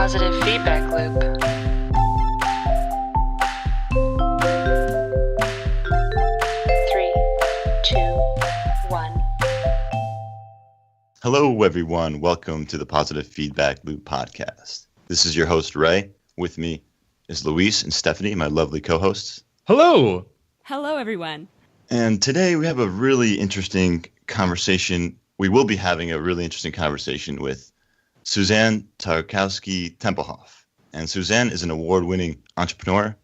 positive feedback loop. Three, two, one. Hello, everyone. Welcome to the Positive Feedback Loop podcast. This is your host, Ray. With me is Luis and Stephanie, my lovely co-hosts. Hello. Hello, everyone. And today we have a really interesting conversation. We will be having a really interesting conversation with Susanne Tarkowski Tempelhof. And Susanne is an award-winning entrepreneur.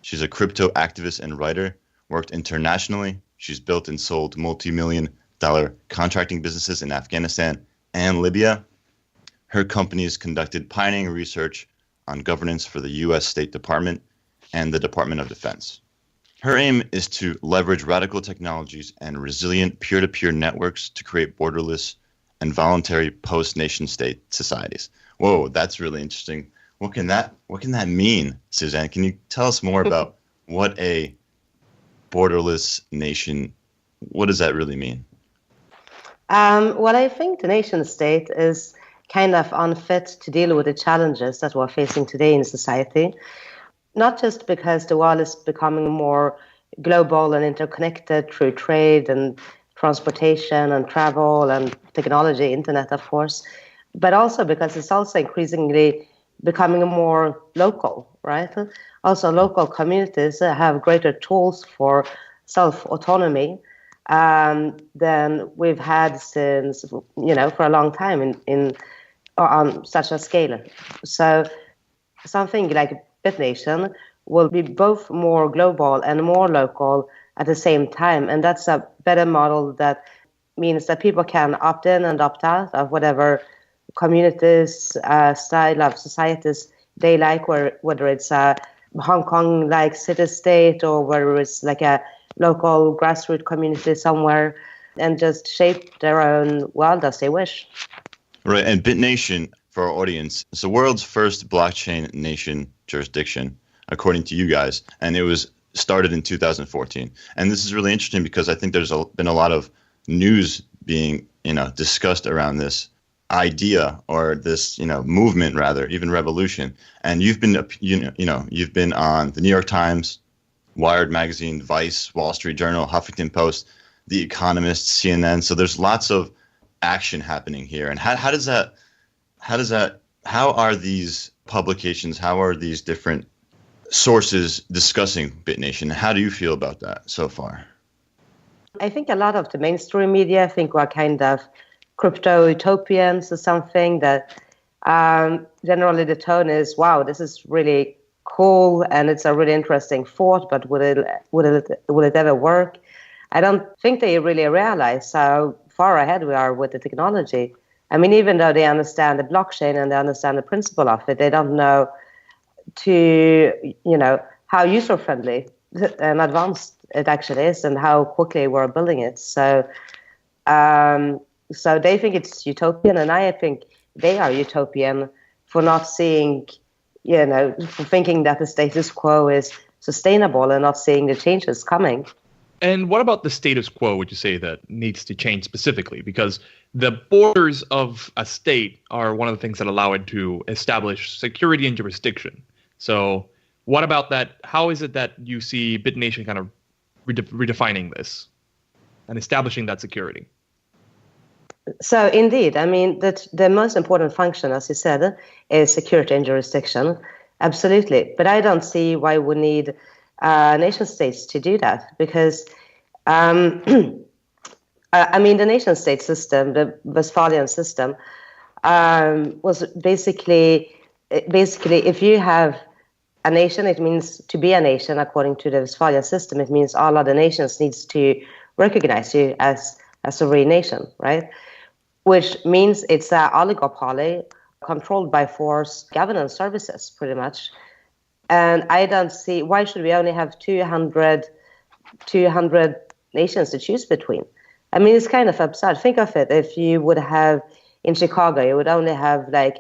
She's a crypto activist and writer, worked internationally. She's built and sold multi-million-dollar contracting businesses in Afghanistan and Libya. Her company has conducted pioneering research on governance for the U.S. State Department and the Department of Defense. Her aim is to leverage radical technologies and resilient peer-to-peer networks to create borderless and voluntary post-nation-state societies. Whoa, that's really interesting. What can that mean, Susanne? Can you tell us more about what a borderless nation, what does that really mean? Well, I think the nation state is kind of unfit to deal with the challenges that we're facing today in society, not just because the world is becoming more global and interconnected through trade and transportation and travel and technology, internet, of course, but also because it's also increasingly becoming more local, right? Also, local communities have greater tools for self-autonomy than we've had since, for a long time on such a scale. So something like Bitnation will be both more global and more local at the same time. And that's a better model that means that people can opt in and opt out of whatever communities, style of societies they like, whether it's a Hong Kong-like city-state or whether it's like a local grassroots community somewhere, and just shape their own world as they wish. Right, and Bitnation, for our audience, is the world's first blockchain nation jurisdiction, according to you guys, and it was started in 2014. And this is really interesting because I think there's been a lot of news being, discussed around this idea or this, movement rather, even revolution. And you've been, you've been on the New York Times, Wired Magazine, Vice, Wall Street Journal, Huffington Post, The Economist, CNN. So there's lots of action happening here. And how are these publications, how are these different sources discussing Bitnation? How do you feel about that so far? I think a lot of the mainstream media think we're kind of crypto utopians or something, that generally the tone is, wow, this is really cool and it's a really interesting thought, but will it ever work? I don't think they really realize how far ahead we are with the technology. I mean, even though they understand the blockchain and they understand the principle of it, they don't know how user-friendly and advanced it actually is and how quickly we're building it. So they think it's utopian, and I think they are utopian for not seeing, for thinking that the status quo is sustainable and not seeing the changes coming. And what about the status quo, would you say, that needs to change specifically? Because the borders of a state are one of the things that allow it to establish security and jurisdiction. So what about that? How is it that you see Bitnation kind of redefining this and establishing that security? So indeed, I mean, the most important function, as you said, is security and jurisdiction. Absolutely. But I don't see why we need nation states to do that, because the nation state system, the Westphalian system, was basically if you have a nation, it means to be a nation according to the Westphalian system. It means all other nations needs to recognize you as a real nation, right? Which means it's an oligopoly controlled by force governance services, pretty much. And I don't see, why should we only have 200 nations to choose between? I mean, it's kind of absurd. Think of it. If you would have, in Chicago, you would only have like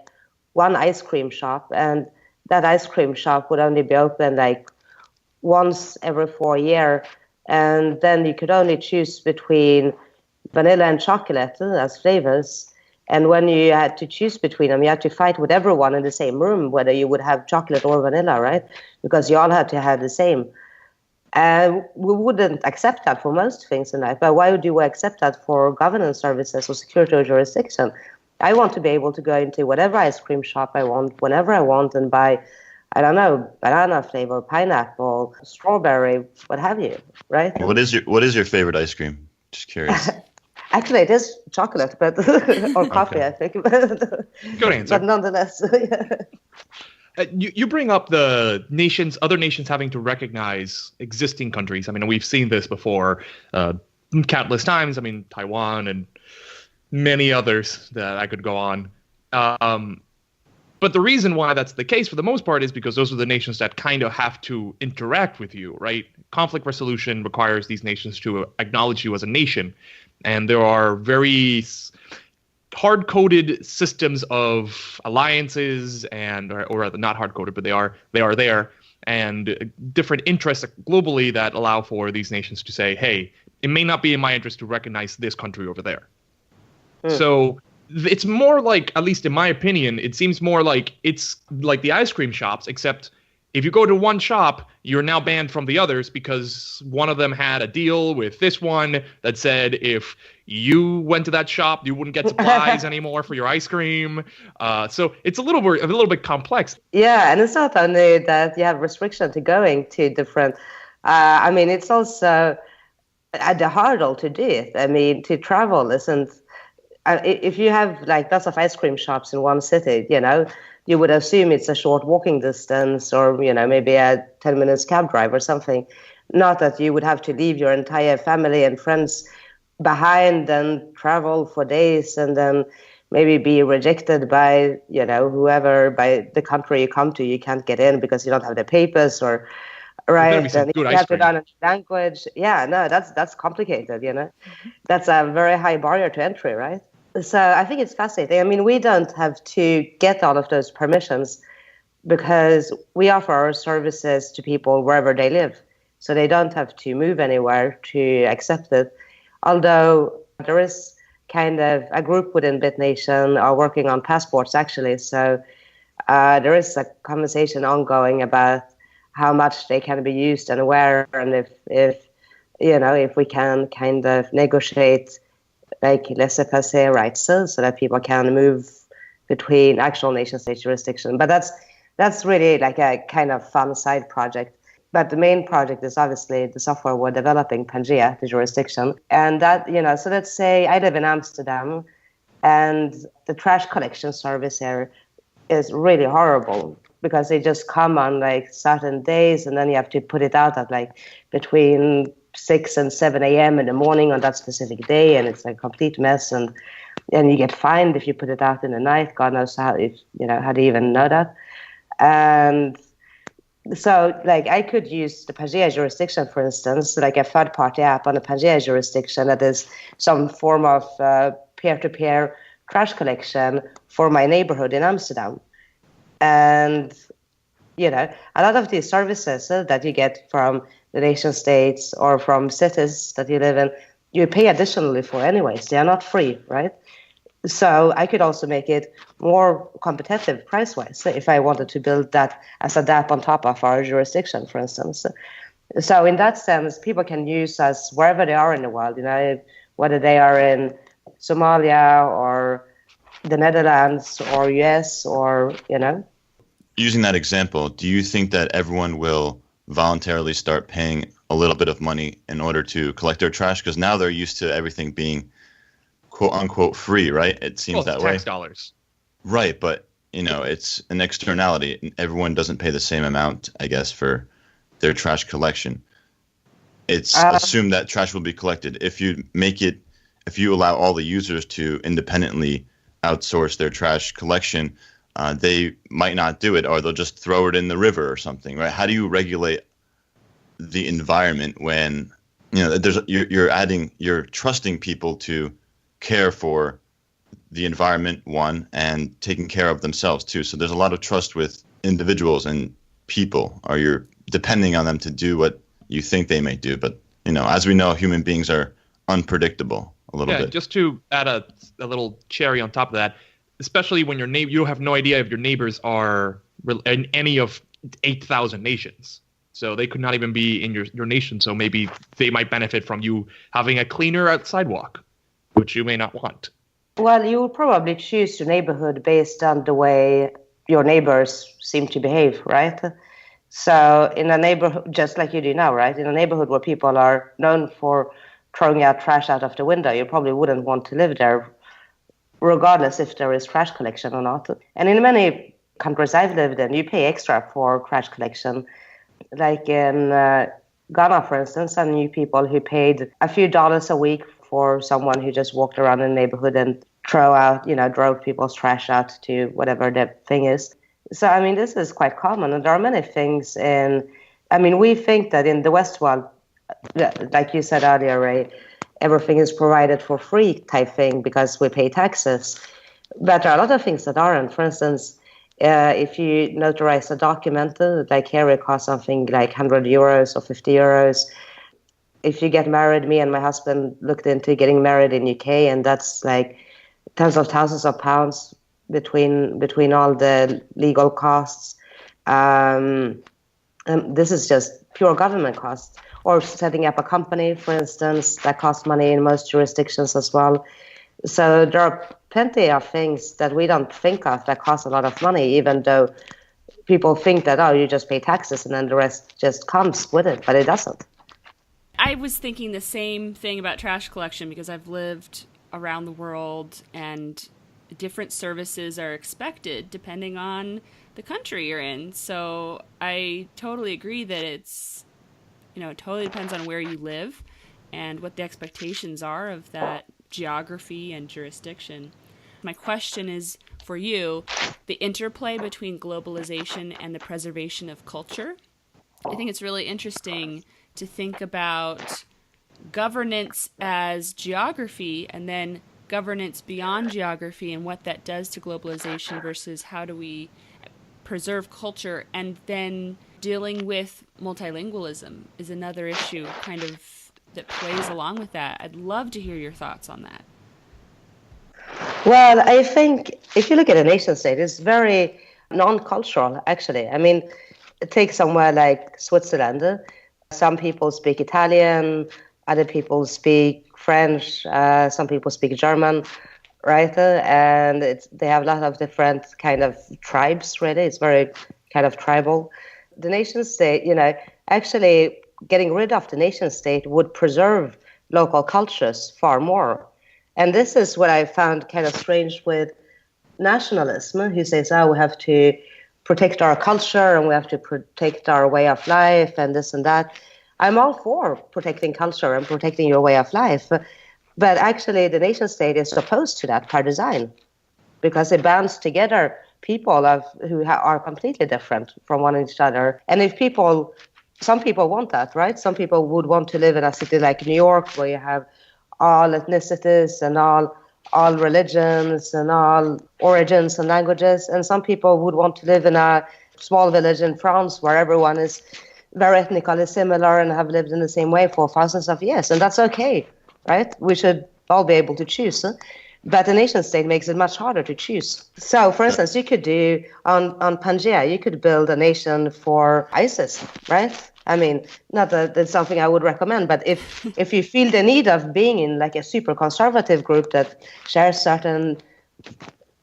one ice cream shop, and that ice cream shop would only be open like once every 4 years. And then you could only choose between vanilla and chocolate as flavors. And when you had to choose between them, you had to fight with everyone in the same room, whether you would have chocolate or vanilla, right? Because you all had to have the same. And we wouldn't accept that for most things in life. But why would you accept that for governance services or security or jurisdiction? I want to be able to go into whatever ice cream shop I want, whenever I want, and buy, I don't know, banana flavor, pineapple, strawberry, what have you, right? What is your favorite ice cream? Just curious. Actually, it is chocolate, but or coffee, Okay. I think. Good answer. But nonetheless, yeah. You bring up the other nations having to recognize existing countries. I mean, we've seen this before countless times. I mean, Taiwan and many others that I could go on. But the reason why that's the case for the most part is because those are the nations that kind of have to interact with you, right? Conflict resolution requires these nations to acknowledge you as a nation. And there are very hard-coded systems of alliances or rather not hard-coded, but they are there, and different interests globally that allow for these nations to say, hey, it may not be in my interest to recognize this country over there. So it's more like, at least in my opinion, it seems more like it's like the ice cream shops, except if you go to one shop, you're now banned from the others because one of them had a deal with this one that said if you went to that shop, you wouldn't get supplies anymore for your ice cream. So it's a little bit complex. Yeah, and it's not only that you have restriction to going to different. I mean, it's also the hurdle to do it. I mean, to travel isn't. If you have like lots of ice cream shops in one city, you would assume it's a short walking distance or, maybe a 10 minutes cab drive or something. Not that you would have to leave your entire family and friends behind and travel for days and then maybe be rejected by, whoever, by the country you come to. You can't get in because you don't have the papers or, right? And you have to learn a language. Yeah, no, that's complicated, That's a very high barrier to entry, right? So I think it's fascinating. I mean, we don't have to get all of those permissions because we offer our services to people wherever they live. So they don't have to move anywhere to accept it. Although there is kind of a group within Bitnation are working on passports, actually. So there is a conversation ongoing about how much they can be used and where, and if we can kind of negotiate like laissez-passer rights so that people can move between actual nation-state jurisdiction. But that's really like a kind of fun side project. But the main project is obviously the software we're developing, Pangea, the jurisdiction. And that, so let's say I live in Amsterdam and the trash collection service here is really horrible because they just come on like certain days and then you have to put it out at like between 6 and 7 a.m. in the morning on that specific day, and it's a complete mess, and you get fined if you put it out in the night. God knows how do you even know that? And so, like, I could use the Pangea jurisdiction, for instance, like a third-party app on a Pangea jurisdiction that is some form of peer-to-peer trash collection for my neighborhood in Amsterdam. And a lot of these services that you get from the nation states or from cities that you live in, you pay additionally for anyways. They are not free, right? So I could also make it more competitive price-wise. So if I wanted to build that as a DApp on top of our jurisdiction, for instance. So in that sense, people can use us wherever they are in the world, whether they are in Somalia or the Netherlands or US or, Using that example, do you think that everyone will voluntarily start paying a little bit of money in order to collect their trash? Because now they're used to everything being quote unquote free, right? It seems that way. Tax dollars. Right, but it's an externality. Everyone doesn't pay the same amount, I guess, for their trash collection. It's assumed that trash will be collected. If you allow all the users to independently outsource their trash collection, they might not do it, or they'll just throw it in the river or something, right? How do you regulate the environment when you're trusting people to care for the environment, one, and taking care of themselves too? So there's a lot of trust with individuals and people, or you're depending on them to do what you think they may do. But as we know, human beings are unpredictable, a little bit. Just to add a little cherry on top of that, especially when you have no idea if your neighbors are in any of 8,000 nations. So they could not even be in your nation. So maybe they might benefit from you having a cleaner sidewalk, which you may not want. Well, you will probably choose your neighborhood based on the way your neighbors seem to behave, right? So in a neighborhood, just like you do now, right? In a neighborhood where people are known for throwing out trash out of the window, you probably wouldn't want to live there, regardless if there is trash collection or not. And in many countries I've lived in, you pay extra for trash collection. Like in Ghana, for instance, I knew people who paid a few dollars a week for someone who just walked around in the neighborhood and drove people's trash out to whatever the thing is. So, I mean, this is quite common. And there are many things we think that in the West world, like you said earlier, Ray, everything is provided for free type thing because we pay taxes. But there are a lot of things that aren't. For instance, if you notarize a document, like here it costs something like 100 euros or 50 euros. If you get married, me and my husband looked into getting married in UK, and that's like tens of thousands of pounds between all the legal costs. And this is just pure government costs. Or setting up a company, for instance, that costs money in most jurisdictions as well. So there are plenty of things that we don't think of that cost a lot of money, even though people think that, you just pay taxes and then the rest just comes with it, but it doesn't. I was thinking the same thing about trash collection because I've lived around the world and different services are expected depending on the country you're in. So I totally agree that it's, it totally depends on where you live and what the expectations are of that geography and jurisdiction. My question is for you, the interplay between globalization and the preservation of culture. I think it's really interesting to think about governance as geography and then governance beyond geography and what that does to globalization versus how do we preserve culture, and then dealing with multilingualism is another issue kind of that plays along with that. I'd love to hear your thoughts on that. Well, I think if you look at a nation state, it's very non-cultural, actually. I mean, take somewhere like Switzerland. Some people speak Italian, other people speak French, some people speak German, right? And they have a lot of different kind of tribes, really. It's very kind of tribal. The nation state, actually getting rid of the nation state would preserve local cultures far more. And this is what I found kind of strange with nationalism, who says, we have to protect our culture and we have to protect our way of life and this and that. I'm all for protecting culture and protecting your way of life. But actually, the nation state is opposed to that by design because it bands together people who are completely different from one another. And if some people want that, right? Some people would want to live in a city like New York where you have all ethnicities and all religions and all origins and languages. And some people would want to live in a small village in France where everyone is very ethnically similar and have lived in the same way for thousands of years. And that's okay, right? We should all be able to choose. But the nation state makes it much harder to choose. So, for instance, you could do on Pangea, you could build a nation for ISIS, right? I mean, not that that's something I would recommend, but if you feel the need of being in like a super conservative group that shares certain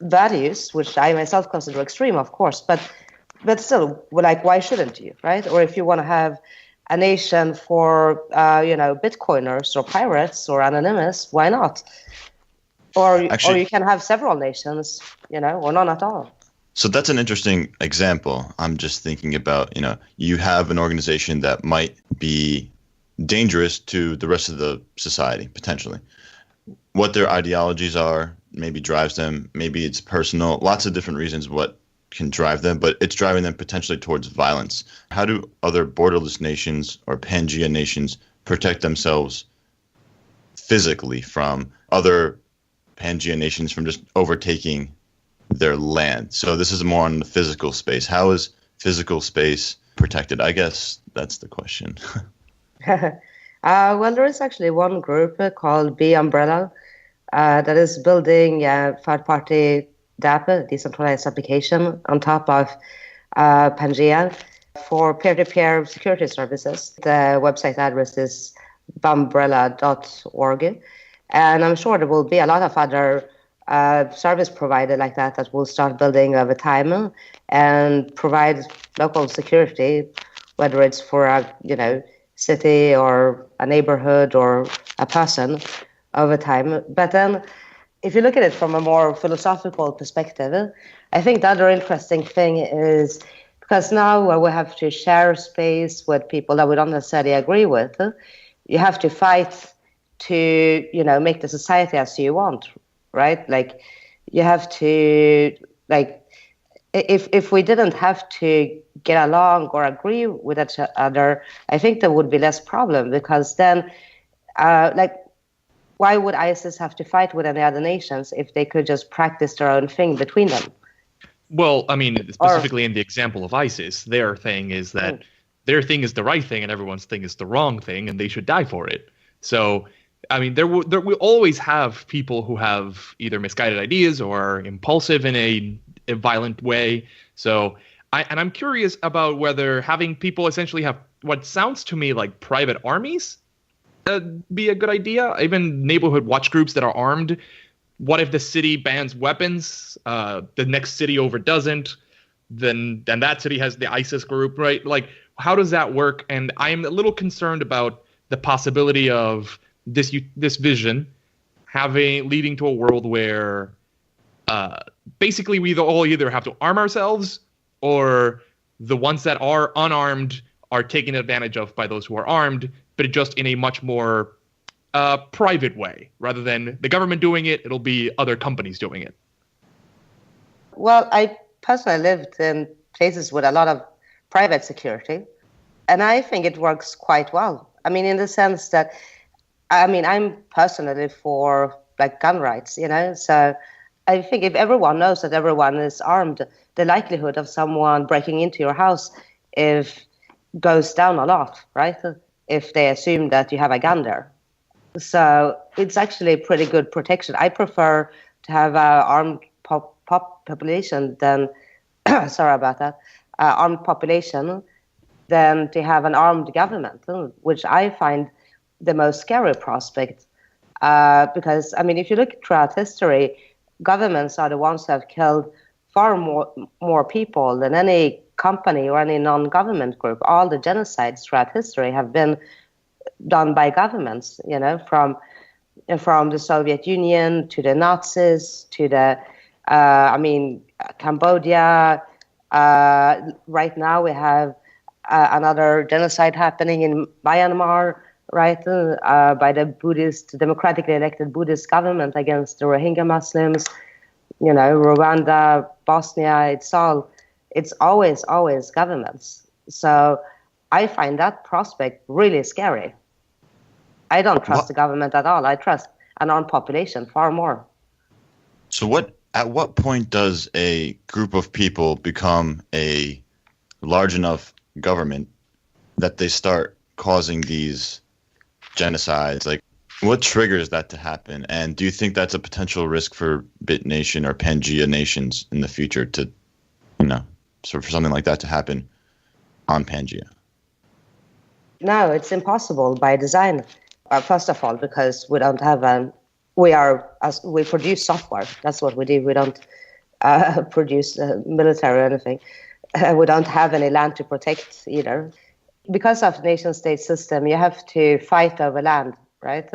values, which I myself consider extreme, of course, but still, like, why shouldn't you, right? Or if you want to have a nation for, Bitcoiners or pirates or anonymous, why not? Or you can have several nations, or none at all. So that's an interesting example. I'm just thinking about, you have an organization that might be dangerous to the rest of the society, potentially. What their ideologies are, maybe drives them, maybe it's personal, lots of different reasons what can drive them, but it's driving them potentially towards violence. How do other borderless nations or Pangea nations protect themselves physically from other Pangea nations from just overtaking their land? So this is more on the physical space. How is physical space protected? I guess that's the question. Well, there is actually one group called B Umbrella that is building a third-party DApp, decentralized application, on top of Pangea for peer-to-peer security services. The website address is bumbrella.org. And I'm sure there will be a lot of other service providers like that will start building over time and provide local security, whether it's for a city or a neighborhood or a person over time. But then if you look at it from a more philosophical perspective, I think the other interesting thing is because now we have to share space with people that we don't necessarily agree with, you have to fight to, make the society as you want, right? Like you have to, like, if we didn't have to get along or agree with each other, I think there would be less problem because then, why would ISIS have to fight with any other nations if they could just practice their own thing between them? Well, I mean, specifically in the example of ISIS, their thing is that their thing is the right thing and everyone's thing is the wrong thing, and they should die for it. So, I mean, there will always have people who have either misguided ideas or are impulsive in a violent way. So, I'm curious about whether having people essentially have what sounds to me like private armies be a good idea. Even neighborhood watch groups that are armed. What if the city bans weapons? The next city over doesn't. Then that city has the ISIS group, right? Like, how does that work? And I'm a little concerned about the possibility of this vision leading to a world where basically we all either have to arm ourselves or the ones that are unarmed are taken advantage of by those who are armed, but just in a much more private way. Rather than the government doing it, it'll be other companies doing it. Well, I personally lived in places with a lot of private security, and I think it works quite well. I mean, in the sense that, I'm personally for gun rights, so I think if everyone knows that everyone is armed, the likelihood of someone breaking into your house goes down a lot, right? If they assume that you have a gun there. So it's actually pretty good protection. I prefer to have an armed population than, sorry about that, armed population than to have an armed government, which I find the most scary prospect. Because, if you look throughout history, governments are the ones who have killed far more people than any company or any non-government group. All the genocides throughout history have been done by governments, from the Soviet Union to the Nazis to the, Cambodia. Right now we have another genocide happening in Myanmar, right, by the democratically elected Buddhist government against the Rohingya Muslims, Rwanda, Bosnia, it's always governments. So I find that prospect really scary. I don't trust the government at all. I trust an armed population far more. So at what point does a group of people become a large enough government that they start causing these genocides? Like, what triggers that to happen? And do you think that's a potential risk for Bitnation or Pangea nations in the future to, for something like that to happen on Pangea? No, it's impossible by design. First of all, because we don't have we produce software. That's what we do. We don't produce military or anything. We don't have any land to protect either. Because of the nation-state system, you have to fight over land, right?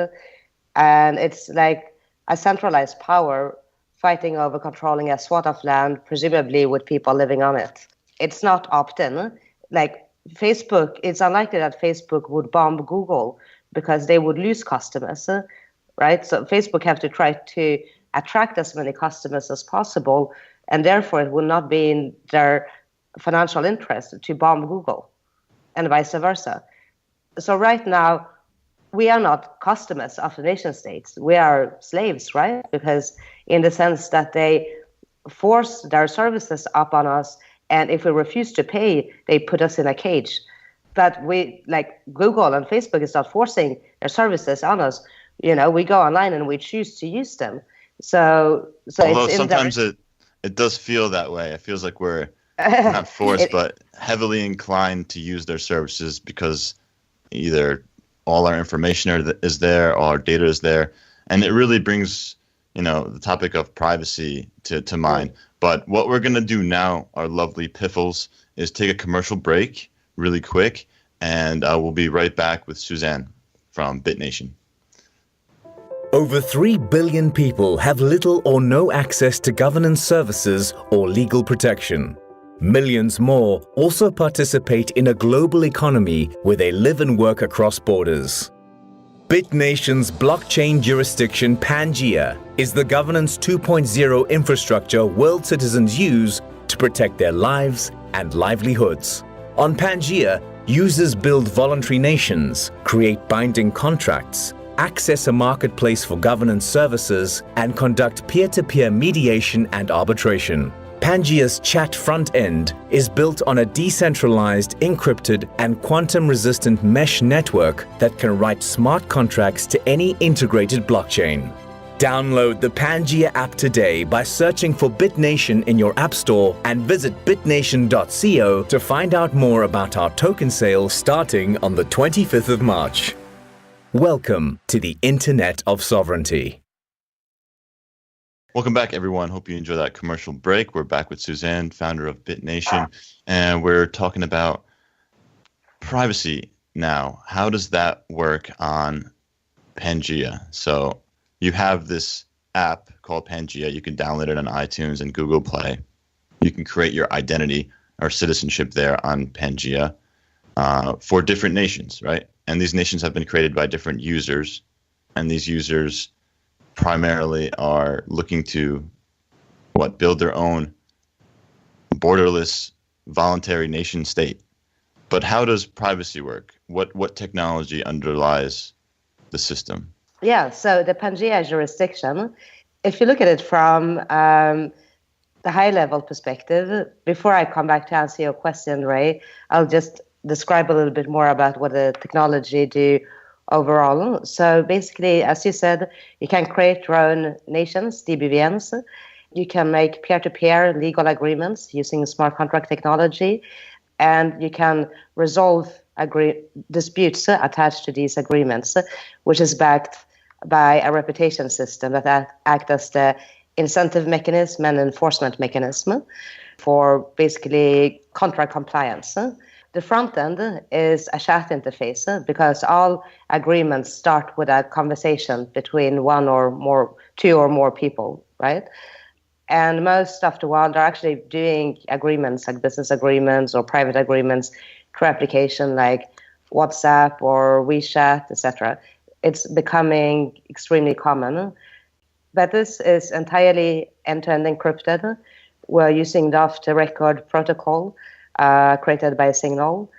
And it's like a centralized power fighting over controlling a swath of land, presumably with people living on it. It's not opt-in. Like Facebook, it's unlikely that Facebook would bomb Google because they would lose customers, right? So Facebook have to try to attract as many customers as possible, and therefore it will not be in their financial interest to bomb Google, and vice versa. So right now, we are not customers of the nation states. We are slaves, right? Because in the sense that they force their services up on us, and if we refuse to pay, they put us in a cage. But we, like Google and Facebook, is not forcing their services on us. We go online and we choose to use them. So Although it's sometimes it does feel that way. It feels like we're not forced, but heavily inclined to use their services because either all our information is there, all our data is there, and it really brings the topic of privacy to mind. But what we're going to do now, our lovely piffles, is take a commercial break really quick, and we'll be right back with Susanne from Bitnation. Over 3 billion people have little or no access to governance services or legal protection. Millions more also participate in a global economy where they live and work across borders. Bitnation's blockchain jurisdiction Pangea is the governance 2.0 infrastructure world citizens use to protect their lives and livelihoods. On Pangea, users build voluntary nations, create binding contracts, access a marketplace for governance services, and conduct peer-to-peer mediation and arbitration. Pangea's chat front end is built on a decentralized, encrypted, and quantum-resistant mesh network that can write smart contracts to any integrated blockchain. Download the Pangea app today by searching for Bitnation in your app store and visit bitnation.co to find out more about our token sale starting on the 25th of March. Welcome to the Internet of Sovereignty. Welcome back, everyone. Hope you enjoyed that commercial break. We're back with Susanne, founder of Bitnation, and we're talking about privacy now. How does that work on Pangea? So you have this app called Pangea. You can download it on iTunes and Google Play. You can create your identity or citizenship there on Pangea for different nations, right? And these nations have been created by different users, and these users primarily are looking to build their own borderless voluntary nation state. But how does privacy work? What technology underlies the system? Yeah, so the Pangea jurisdiction, if you look at it from the high level perspective, before I come back to answer your question, Ray, I'll just describe a little bit more about what the technology do overall. So basically, as you said, you can create your own nations, DBVNs. You can make peer-to-peer legal agreements using smart contract technology, and you can resolve disputes attached to these agreements, which is backed by a reputation system that act as the incentive mechanism and enforcement mechanism for basically contract compliance. The front end is a chat interface because all agreements start with a conversation between two or more people, right? And most of the world are actually doing agreements like business agreements or private agreements through application like WhatsApp or WeChat, etc. It's becoming extremely common. But this is entirely end-to-end encrypted. We're using the off-the-record protocol created by Signal.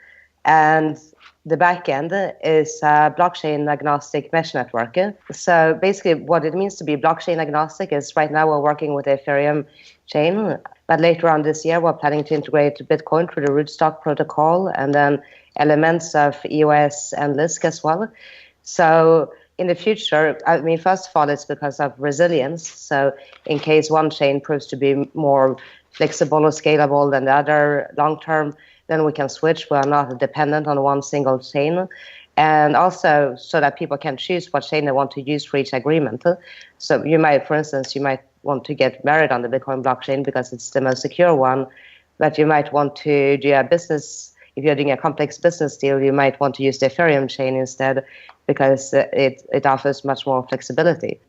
And the backend is a blockchain agnostic mesh network. So basically what it means to be blockchain agnostic is right now we're working with the Ethereum chain, but later on this year we're planning to integrate Bitcoin through the rootstock protocol and then elements of EOS and Lisk as well. So in the future, I mean, first of all, it's because of resilience. So in case one chain proves to be more flexible or scalable than the other long term, then we can switch. We are not dependent on one single chain. And also so that people can choose what chain they want to use for each agreement. So you might, for instance, want to get married on the Bitcoin blockchain because it's the most secure one, but you might want to do a business, if you're doing a complex business deal, you might want to use the Ethereum chain instead because it offers much more flexibility.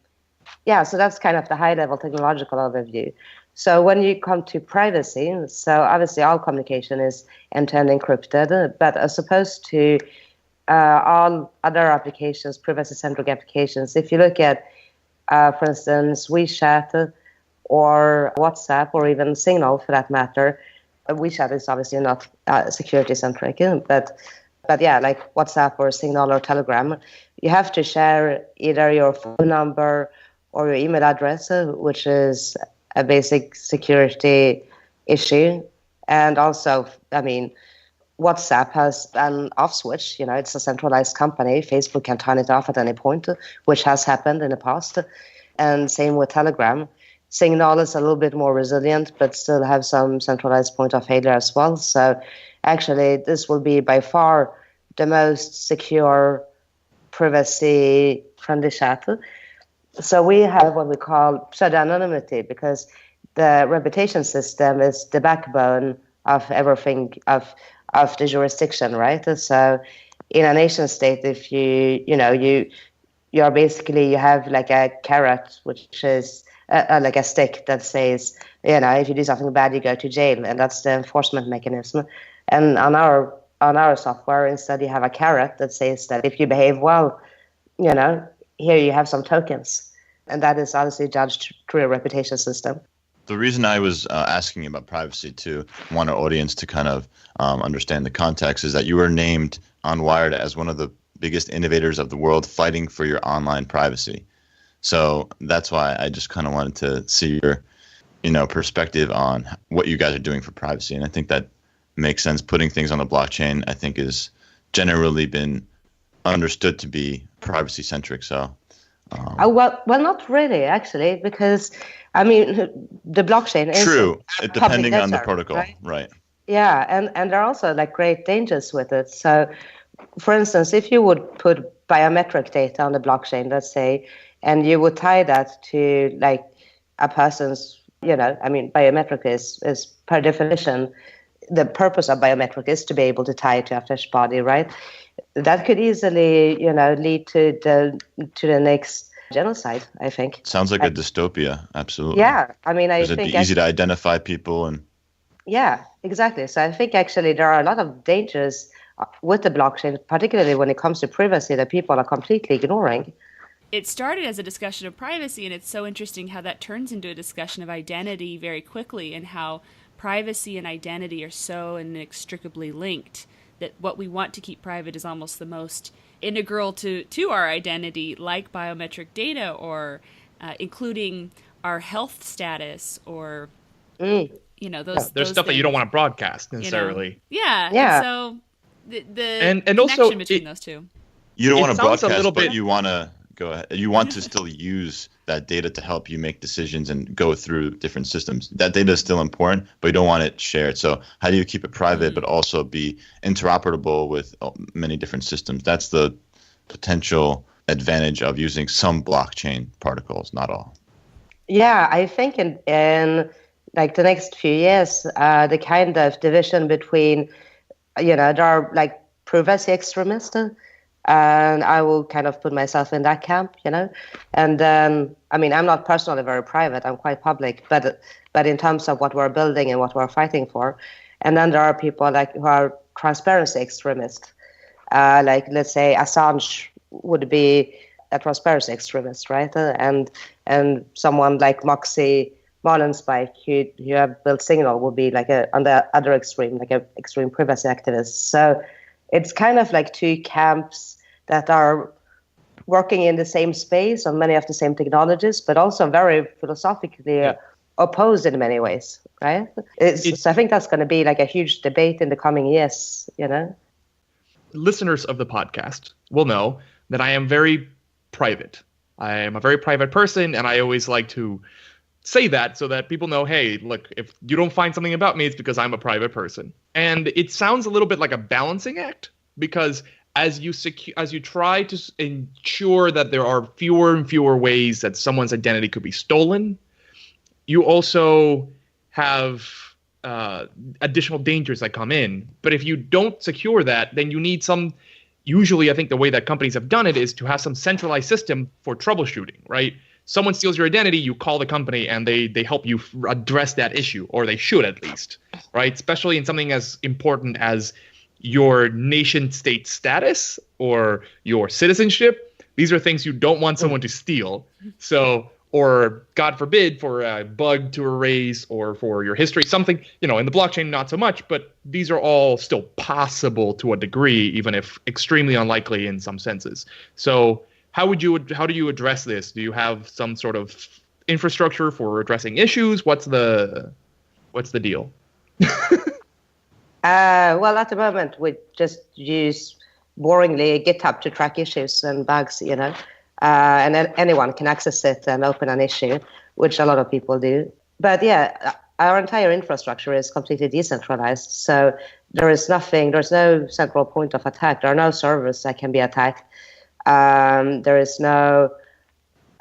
Yeah, so that's kind of the high-level technological overview. So when you come to privacy, so obviously all communication is end-to-end encrypted, but as opposed to all other applications, privacy-centric applications, if you look at, for instance, WeChat or WhatsApp or even Signal for that matter, WeChat is obviously not security-centric, but yeah, like WhatsApp or Signal or Telegram, you have to share either your phone number or your email address, which is a basic security issue. And also, I mean, WhatsApp has an off switch. It's a centralized company. Facebook can turn it off at any point, which has happened in the past. And same with Telegram. Signal is a little bit more resilient, but still have some centralized point of failure as well. So actually, this will be by far the most secure, privacy-friendly chat. So we have what we call pseudonymity, because the reputation system is the backbone of everything, of the jurisdiction, right? So in a nation state, if you have like a carrot, which is like a stick that says, if you do something bad, you go to jail, and that's the enforcement mechanism. And on our software, instead, you have a carrot that says that if you behave well, here you have some tokens, and that is obviously judged through a reputation system. The reason I was asking about privacy too, want our audience to kind of understand the context, is that you were named on Wired as one of the biggest innovators of the world fighting for your online privacy. So that's why I just kind of wanted to see your, perspective on what you guys are doing for privacy. And I think that makes sense. Putting things on the blockchain, I think, is generally been understood to be privacy centric. So, well, not really, actually, because the blockchain is true. Depending on the protocol, right? Yeah, and there are also like great dangers with it. So, for instance, if you would put biometric data on the blockchain, let's say, and you would tie that to like a person's, biometric is per definition, the purpose of biometric is to be able to tie it to a flesh body, right? That could easily, lead to the next genocide, I think. Sounds like a dystopia, absolutely. Yeah, I think it'd be easy to identify people and. Yeah, exactly. So I think actually there are a lot of dangers with the blockchain, particularly when it comes to privacy, that people are completely ignoring. It started as a discussion of privacy, and it's so interesting how that turns into a discussion of identity very quickly, and how privacy and identity are so inextricably linked that what we want to keep private is almost the most integral to our identity, like biometric data, or including our health status, or those. There's those stuff that you don't want to broadcast necessarily. Yeah. Yeah. And so the and connection also between those two. You don't want to sounds a broadcast, little but bit- you want to go ahead. You want to still use that data to help you make decisions and go through different systems. That data is still important, but you don't want it shared. So how do you keep it private, but also be interoperable with many different systems? That's the potential advantage of using some blockchain protocols, not all. Yeah, I think in like the next few years, the kind of division between, there are like privacy extremists, and I will kind of put myself in that camp, and then, I'm not personally very private, I'm quite public, but in terms of what we're building and what we're fighting for, and then there are people like who are transparency extremists, like let's say Assange would be a transparency extremist, right? And someone like Moxie Marlinspike, who have built Signal, would be like on the other extreme, like an extreme privacy activist. So it's kind of like two camps that are working in the same space on many of the same technologies, but also very philosophically opposed in many ways, right? So I think that's going to be like a huge debate in the coming years, Listeners of the podcast will know that I am very private. I am a very private person, and I always like to say that so that people know, hey, look, if you don't find something about me, it's because I'm a private person. And it sounds a little bit like a balancing act, because as you try to ensure that there are fewer and fewer ways that someone's identity could be stolen, you also have additional dangers that come in. But if you don't secure that, then you need some. Usually, I think the way that companies have done it is to have some centralized system for troubleshooting, right? Someone steals your identity, you call the company, and they help you address that issue, or they should at least, right? Especially in something as important as your nation-state status or your citizenship. These are things you don't want someone to steal. So, or God forbid, for a bug to erase, or for your history, something, in the blockchain, not so much, but these are all still possible to a degree, even if extremely unlikely in some senses. So how do you address this? Do you have some sort of infrastructure for addressing issues? What's the deal? Well, at the moment, we just use boringly GitHub to track issues and bugs, and then anyone can access it and open an issue, which a lot of people do. But yeah, our entire infrastructure is completely decentralized. So there's no central point of attack. There are no servers that can be attacked. There is no,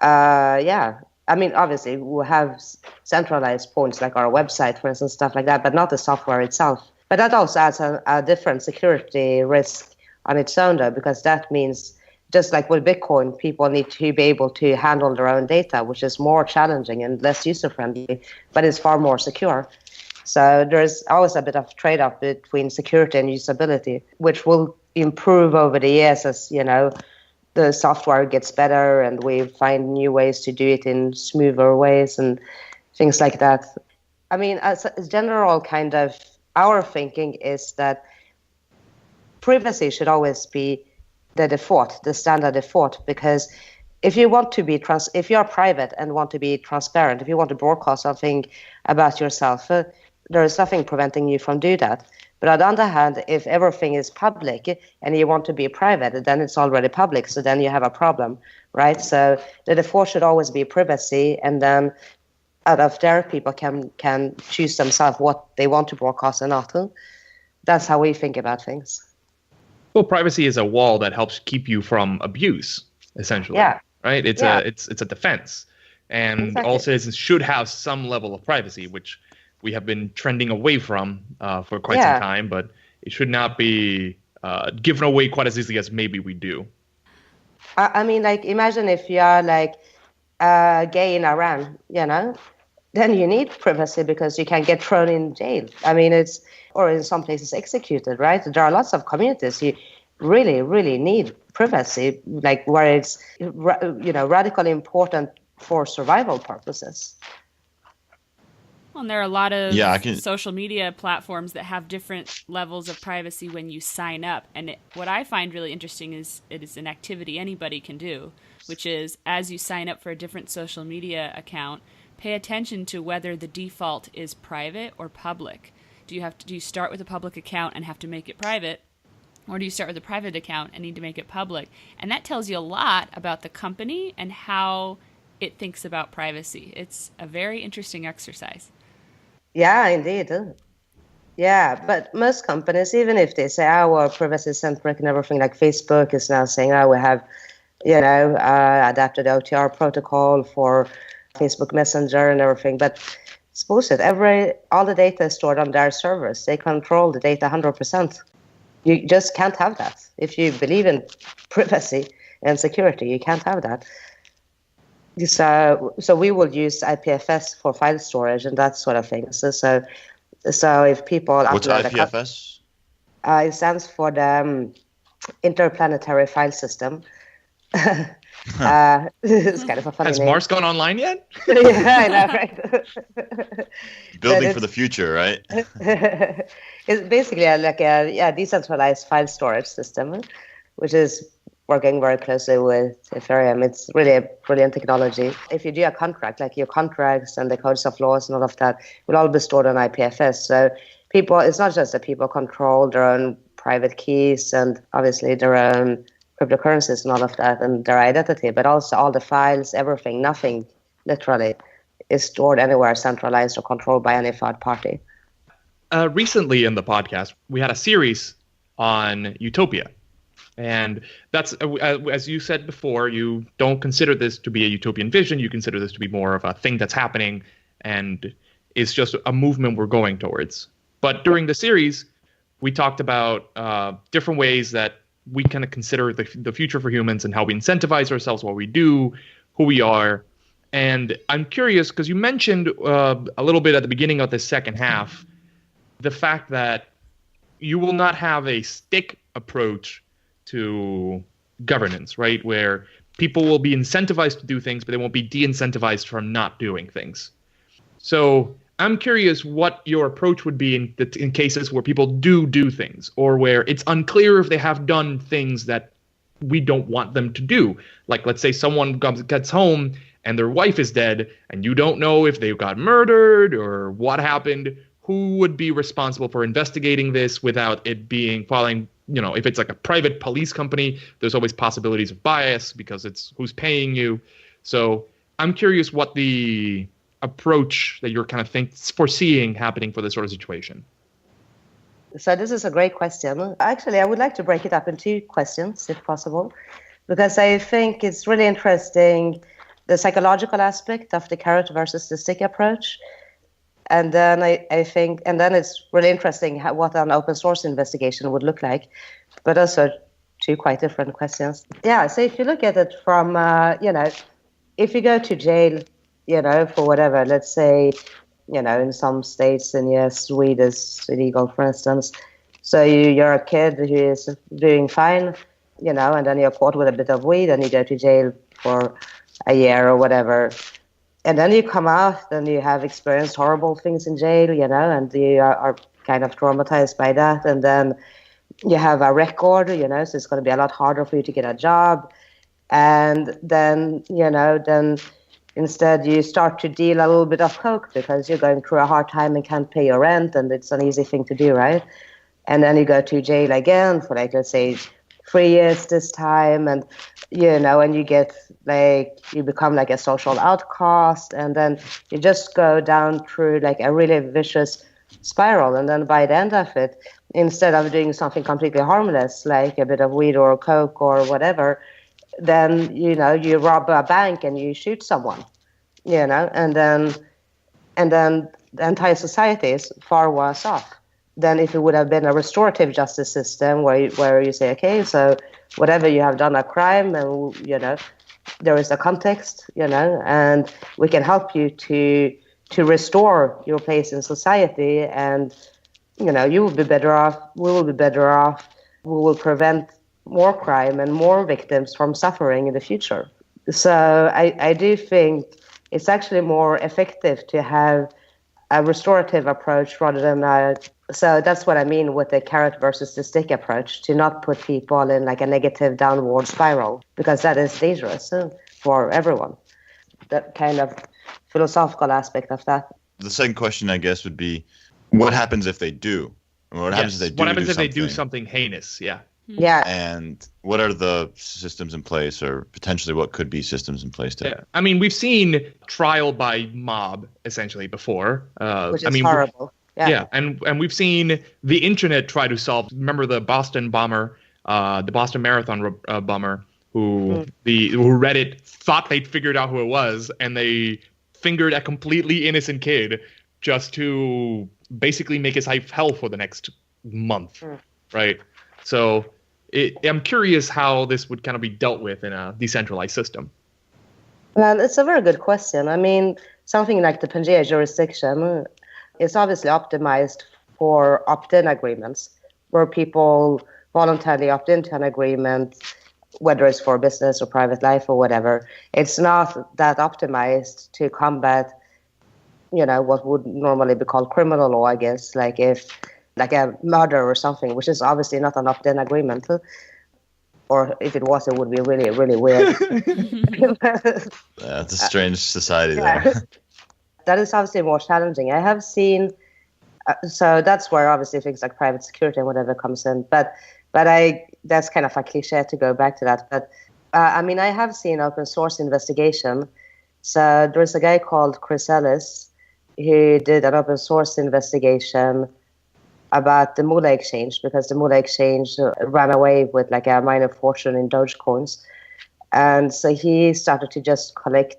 I mean, obviously, we have centralized points like our website, for instance, stuff like that, but not the software itself. But that also adds a different security risk on its own, though, because that means, just like with Bitcoin, people need to be able to handle their own data, which is more challenging and less user-friendly, but it's far more secure. So there's always a bit of trade-off between security and usability, which will improve over the years as, the software gets better and we find new ways to do it in smoother ways and things like that. I mean, as a general kind of, our thinking is that privacy should always be the default, the standard default, because if you want to be if you're private and want to be transparent, if you want to broadcast something about yourself, there is nothing preventing you from doing that. But on the other hand, if everything is public and you want to be private, then it's already public. So then you have a problem, right? So the default should always be privacy, and then out of there, people can choose themselves what they want to broadcast and not. That's how we think about things. Well, privacy is a wall that helps keep you from abuse, essentially. Yeah. Right? It's a defense. And Exactly. all citizens should have some level of privacy, which we have been trending away from for quite some time, but it should not be given away quite as easily as maybe we do. I mean, like, imagine if you are like gay in Iran, then you need privacy because you can get thrown in jail. I mean, or in some places executed, right? There are lots of communities who really, really need privacy, like where it's, radically important for survival purposes. Well, and there are a lot of Yeah, social media platforms that have different levels of privacy when you sign up. And what I find really interesting is it is an activity anybody can do, which is as you sign up for a different social media account, pay attention to whether the default is private or public. Do you start with a public account and have to make it private? Or do you start with a private account and need to make it public? And that tells you a lot about the company and how it thinks about privacy. It's a very interesting exercise. Yeah, indeed. Yeah, but most companies, even if they say, we're privacy-centric and everything, like Facebook is now saying, we have, adapted OTR protocol for Facebook Messenger and everything. But suppose it, all the data is stored on their servers. They control the data 100%. You just can't have that. If you believe in privacy and security, you can't have that. So we will use IPFS for file storage and that sort of thing. So if people... What's IPFS? It stands for the Interplanetary File System. It's kind of a funny Has name. Mars gone online yet? Yeah, I know, right? Building for the future, right? It's basically like a decentralized file storage system, which is working very closely with Ethereum. It's really a brilliant technology. If you do a contract, like your contracts and the codes of laws and all of that, will all be stored on IPFS. So it's not just that people control their own private keys and obviously their own cryptocurrencies and all of that and their identity, but also all the files, everything, nothing literally is stored anywhere centralized or controlled by any third party. Recently in the podcast, we had a series on Utopia. And that's, as you said before, you don't consider this to be a utopian vision. You consider this to be more of a thing that's happening and is just a movement we're going towards. But during the series, we talked about different ways that we kind of consider the future for humans and how we incentivize ourselves, what we do, who we are. And I'm curious, because you mentioned a little bit at the beginning of the second half, the fact that you will not have a stick approach to governance, right? Where people will be incentivized to do things, but they won't be de-incentivized from not doing things. So I'm curious what your approach would be in cases where people do things, or where it's unclear if they have done things that we don't want them to do. Like, let's say someone gets home and their wife is dead, and you don't know if they got murdered or what happened. who would be responsible for investigating this without it being following, if it's like a private police company, there's always possibilities of bias because it's who's paying you. So I'm curious what the approach that you're kind of foreseeing happening for this sort of situation. So this is a great question. Actually, I would like to break it up in two questions, if possible, because I think it's really interesting, the psychological aspect of the carrot versus the stick approach. And then I think, and then it's really interesting what an open source investigation would look like, but also two quite different questions. Yeah, so if you look at it from, if you go to jail, for whatever, let's say, in some states in US, weed is illegal, for instance. So you're a kid who is doing fine, and then you're caught with a bit of weed and you go to jail for a year or whatever. And then you come out and you have experienced horrible things in jail, and you are kind of traumatized by that. And then you have a record, so it's going to be a lot harder for you to get a job. And then, then instead you start to deal a little bit of coke because you're going through a hard time and can't pay your rent, and it's an easy thing to do, right? And then you go to jail again for let's say 3 years this time, and and you get you become a social outcast, and then you just go down through a really vicious spiral. And then by the end of it, instead of doing something completely harmless like a bit of weed or coke or whatever, then you rob a bank and you shoot someone, and then the entire society is far worse off than if it would have been a restorative justice system where you say, okay, so whatever you have done a crime, and there is a context, and we can help you to restore your place in society, and you will be better off, we will be better off, we will prevent more crime and more victims from suffering in the future. So I do think it's actually more effective to have a restorative approach rather than so that's what I mean with the carrot versus the stick approach, to not put people in a negative downward spiral, because that is dangerous for everyone. That kind of philosophical aspect of that. The second question, I guess, would be, what happens if they do? What happens if they do something heinous? Yeah. Yeah. And what are the systems in place, or potentially what could be systems in place to? Yeah. I mean, we've seen trial by mob essentially before. Which is horrible. Yeah. And we've seen the internet try to solve. Remember the Boston bomber, the Boston Marathon bomber, who Reddit thought they'd figured out who it was, and they fingered a completely innocent kid just to basically make his life hell for the next month, right? So I'm curious how this would kind of be dealt with in a decentralized system. Well, it's a very good question. I mean, something like the Pangea jurisdiction is obviously optimized for opt-in agreements, where people voluntarily opt into an agreement, whether it's for business or private life or whatever. It's not that optimized to combat, what would normally be called criminal law, I guess, like a murder or something, which is obviously not an opt-in agreement. Or if it was, it would be really, really weird. It's a strange society there. That is obviously more challenging. I have seen, so that's where obviously things like private security and whatever comes in. But that's kind of a cliche to go back to that. But I mean, I have seen open source investigation. So there's a guy called Chris Ellis who did an open source investigation about the Moolah exchange, because the Moolah exchange ran away with a minor fortune in Dogecoins. And so he started to just collect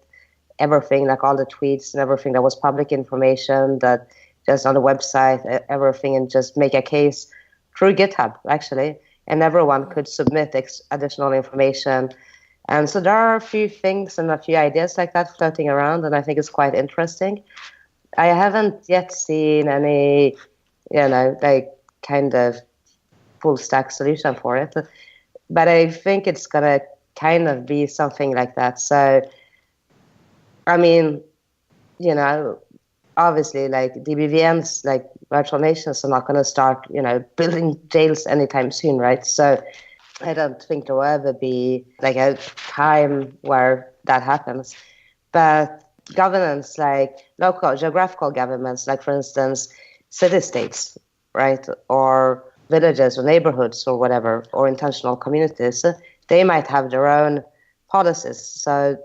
everything, all the tweets and everything that was public information, that just on the website, everything, and just make a case through GitHub, actually. And everyone could submit additional information. And so there are a few things and a few ideas like that floating around, and I think it's quite interesting. I haven't yet seen any, kind of full stack solution for it. But I think it's going to kind of be something like that. So, I mean, obviously, DBVMs, virtual nations, are not going to start, building jails anytime soon, right? So I don't think there will ever be a time where that happens. But governance, local geographical governments, for instance, city-states, right, or villages or neighborhoods or whatever, or intentional communities, they might have their own policies. So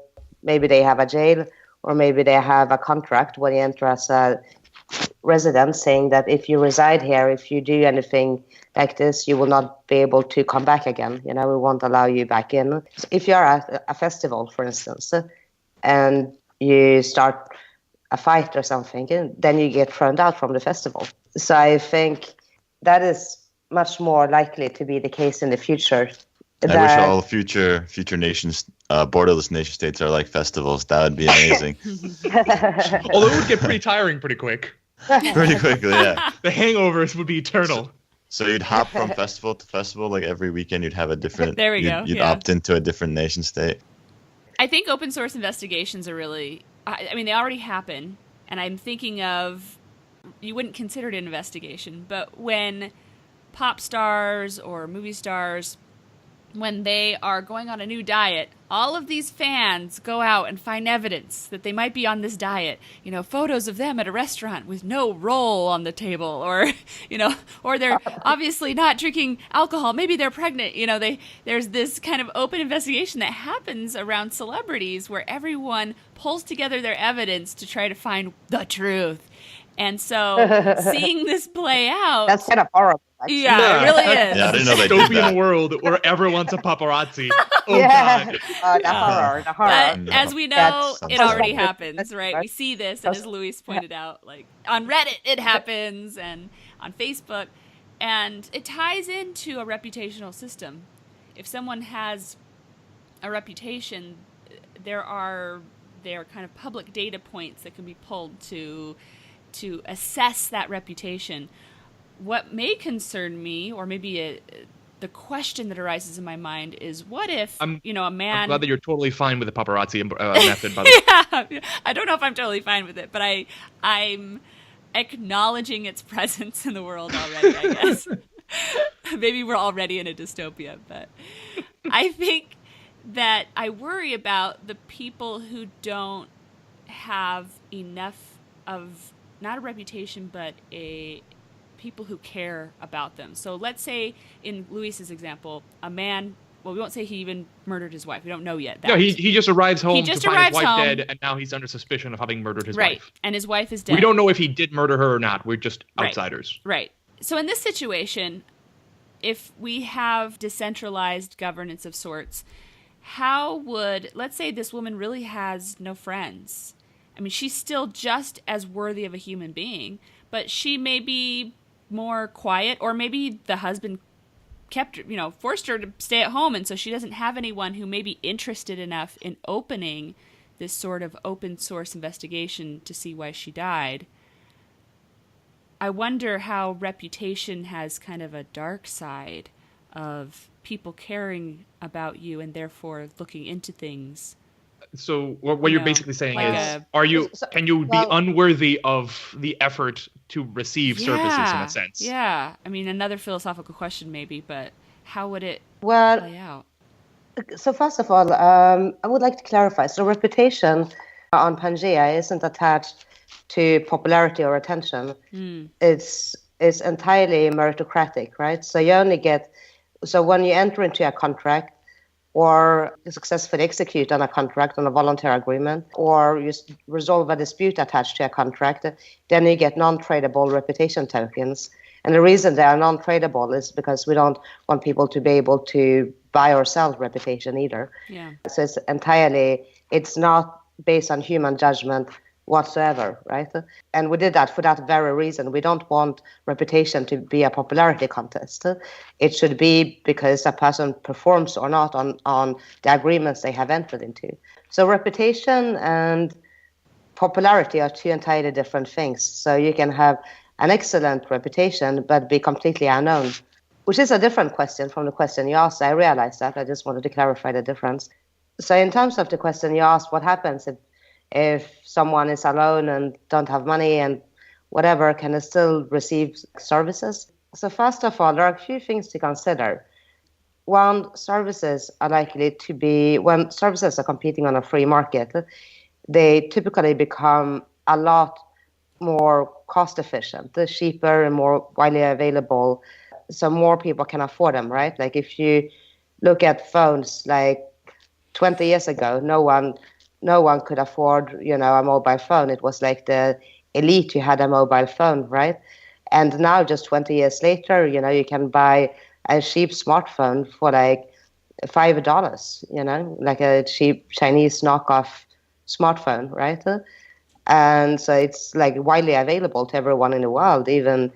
maybe they have a jail, or maybe they have a contract when you enter as a resident saying that if you reside here, if you do anything like this, you will not be able to come back again. We won't allow you back in. If you're at a festival, for instance, and you start a fight or something, then you get thrown out from the festival. So I think that is much more likely to be the case in the future. I wish all future nations, borderless nation states, are like festivals. That would be amazing. Although it would get pretty tiring pretty quick. Pretty quickly, yeah. The hangovers would be eternal. So you'd hop from festival to festival, like every weekend you'd have a different. There we go. You'd opt into a different nation state. I think open source investigations are really, I mean, they already happen. And I'm thinking of, you wouldn't consider it an investigation, but when pop stars or movie stars, when they are going on a new diet, all of these fans go out and find evidence that they might be on this diet. Photos of them at a restaurant with no roll on the table, or, or they're obviously not drinking alcohol. Maybe they're pregnant. There's this kind of open investigation that happens around celebrities where everyone pulls together their evidence to try to find the truth. And so seeing this play out... That's kind of horrible. Actually. Yeah, it really is. Yeah, I didn't know they did that. Dystopian world where everyone's a paparazzi. Oh, yeah. God. The horror. But as we know, That's it already something. happens, right? We see this, and as Luis pointed out, like on Reddit, it happens, and on Facebook. And it ties into a reputational system. If someone has a reputation, there are kind of public data points that can be pulled to assess that reputation. What may concern me, or maybe the question that arises in my mind, is what if, a man... I'm glad that you're totally fine with the paparazzi method, by the way. Yeah, I don't know if I'm totally fine with it, but I'm acknowledging its presence in the world already, I guess. Maybe we're already in a dystopia, but I think that I worry about the people who don't have enough of, not a reputation, but people who care about them. So let's say in Luis's example, a man, well, we won't say he even murdered his wife. We don't know yet. Yeah, he just arrives home to find his wife home. Dead, and now he's under suspicion of having murdered his right. wife. And his wife is dead. We don't know if he did murder her or not. We're just outsiders. Right. So in this situation, if we have decentralized governance of sorts, how would, let's say this woman really has no friends. I mean, she's still just as worthy of a human being, but she may be more quiet, or maybe the husband forced her to stay at home, and so she doesn't have anyone who may be interested enough in opening this sort of open source investigation to see why she died. I wonder how reputation has kind of a dark side of people caring about you and therefore looking into things. So what you're basically saying like is, can you be unworthy of the effort to receive services in a sense? Yeah. I mean, another philosophical question maybe, but how would it play out? So first of all, I would like to clarify. So reputation on Pangea isn't attached to popularity or attention. It's entirely meritocratic, right? So you only get, so when you enter into a contract, or you successfully execute on a contract, on a voluntary agreement, or you resolve a dispute attached to a contract, then you get non-tradable reputation tokens. And the reason they are non-tradable is because we don't want people to be able to buy or sell reputation either. Yeah. So it's not based on human judgment whatsoever, right? And we did that for that very reason. We don't want reputation to be a popularity contest. It should be because a person performs or not on the agreements they have entered into. So reputation and popularity are two entirely different things. So you can have an excellent reputation but be completely unknown, which is a different question from the question you asked. I realized that. I just wanted to clarify the difference. So in terms of the question you asked, what happens if someone is alone and don't have money and whatever, can they still receive services? So first of all, there are a few things to consider. One, services are likely to be, when services are competing on a free market, they typically become a lot more cost efficient, they're cheaper and more widely available, so more people can afford them, right? Like if you look at phones, like 20 years ago, no one could afford, a mobile phone. It was like the elite who had a mobile phone, right? And now, just 20 years later, you can buy a cheap smartphone for like $5, like a cheap Chinese knockoff smartphone, right? And so it's like widely available to everyone in the world. Even,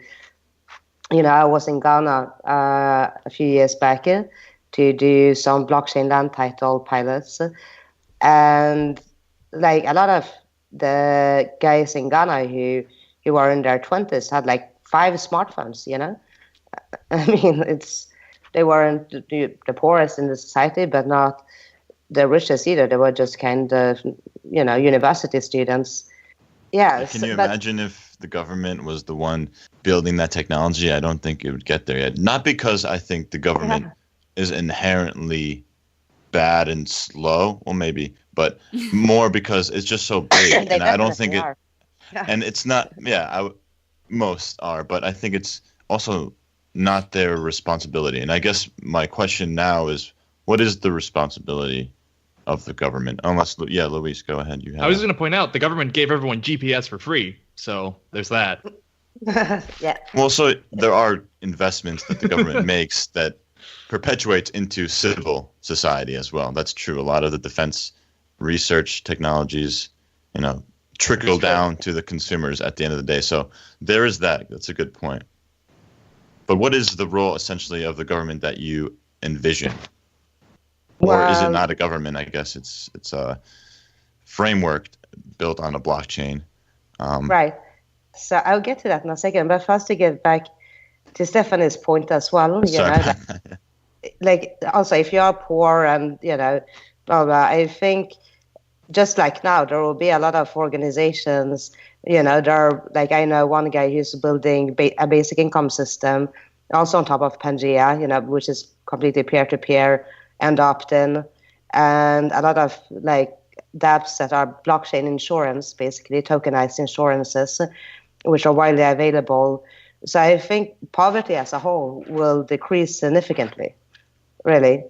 I was in Ghana a few years back to do some blockchain land title pilots. And like a lot of the guys in Ghana who are in their 20s had like 5 smartphones, I mean, they weren't the poorest in the society, but not the richest either. They were just kind of, university students. Yeah. Can you imagine if the government was the one building that technology? I don't think it would get there yet. Not because I think the government is inherently bad and slow, well, maybe, but more because it's just so big. And I don't think are. And it's not, most are, but I think it's also not their responsibility. And I guess my question now is, what is the responsibility of the government? Unless, Luis, go ahead. I was just going to point out the government gave everyone GPS for free, so there's that. Yeah. Well, so there are investments that the government makes that perpetuates into civil society as well. That's true. A lot of the defense research technologies, trickle down to the consumers at the end of the day. So there is that. That's a good point. But what is the role essentially of the government that you envision? Or is it not a government? I guess it's a framework built on a blockchain. Right. So I'll get to that in a second. But first, to get back to Stephanie's point as well, like also if you are poor and blah blah, I think just like now there will be a lot of organizations. There are, like, I know one guy who's building a basic income system, also on top of Pangea, which is completely peer-to-peer and opt-in, and a lot of like dApps that are blockchain insurance, basically tokenized insurances, which are widely available. So I think poverty as a whole will decrease significantly, really.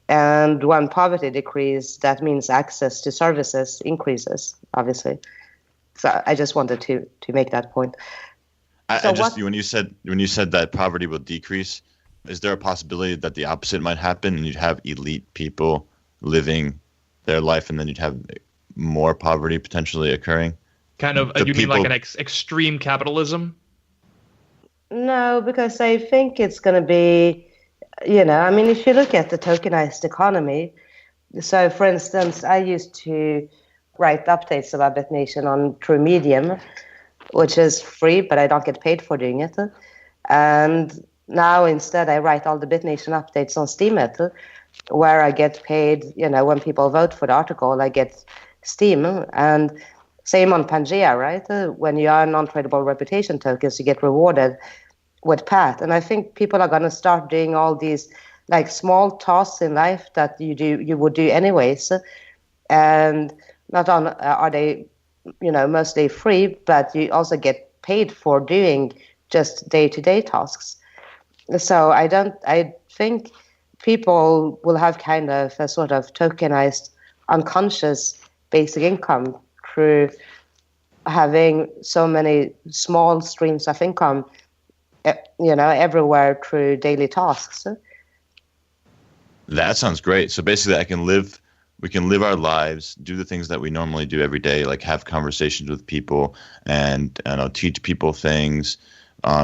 And when poverty decreases, that means access to services increases, obviously. So I just wanted to make that point. When you said that poverty will decrease, is there a possibility that the opposite might happen and you'd have elite people living their life and then you'd have more poverty potentially occurring? Kind of, you mean like an extreme capitalism? No, because I think it's going to be, if you look at the tokenized economy, so for instance, I used to write updates about Bitnation through Medium, which is free, but I don't get paid for doing it. And now instead I write all the Bitnation updates on Steemit, where I get paid, when people vote for the article, I get Steam. And same on Pangea, right? When you earn non-tradable reputation tokens, you get rewarded with PAT. And I think people are going to start doing all these like small tasks in life that you would do anyways. And not only are they, mostly free, but you also get paid for doing just day-to-day tasks. So I think people will have kind of a sort of tokenized, unconscious basic income through having so many small streams of income, everywhere through daily tasks. That sounds great. So basically we can live our lives, do the things that we normally do every day, like have conversations with people and teach people things,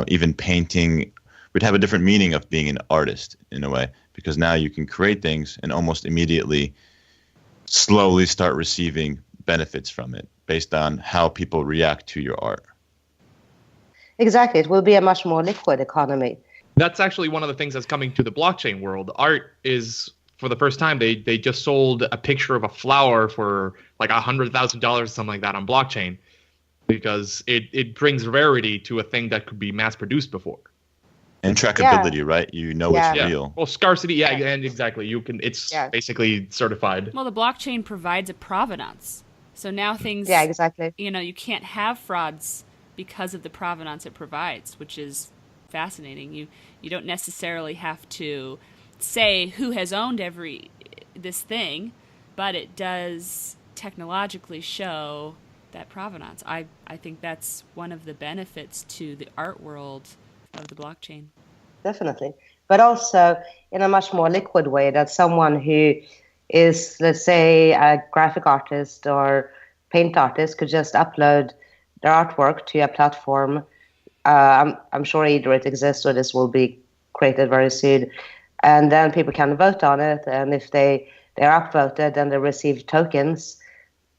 even painting. We'd have a different meaning of being an artist in a way, because now you can create things and almost immediately slowly start receiving benefits from it based on how people react to your art. Exactly. It will be a much more liquid economy. That's actually one of the things that's coming to the blockchain world. Art is, for the first time, they just sold a picture of a flower for like $100,000 or something like that on blockchain, because it brings rarity to a thing that could be mass produced before. And trackability, right? It's real. Well, scarcity, and exactly. It's basically certified. Well, the blockchain provides a provenance. So now things, exactly. You can't have frauds because of the provenance it provides, which is fascinating. You don't necessarily have to say who has owned this thing, but it does technologically show that provenance. I think that's one of the benefits to the art world of the blockchain. Definitely. But also in a much more liquid way, that someone who is, let's say, a graphic artist or paint artist could just upload their artwork to a platform. I'm sure either it exists or this will be created very soon. And then people can vote on it. And if they're upvoted, then they receive tokens,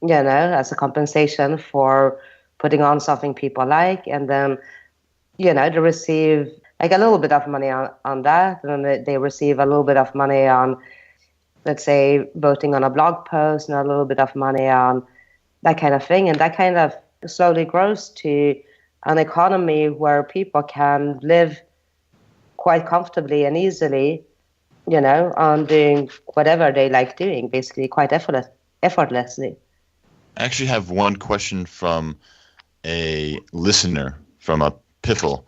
as a compensation for putting on something people like. And then, they receive like a little bit of money on that. And then they receive a little bit of money on, let's say, voting on a blog post, and a little bit of money on that kind of thing. And that kind of slowly grows to an economy where people can live quite comfortably and easily, on doing whatever they like doing, basically quite effortlessly. I actually have one question from a listener from a Piffle.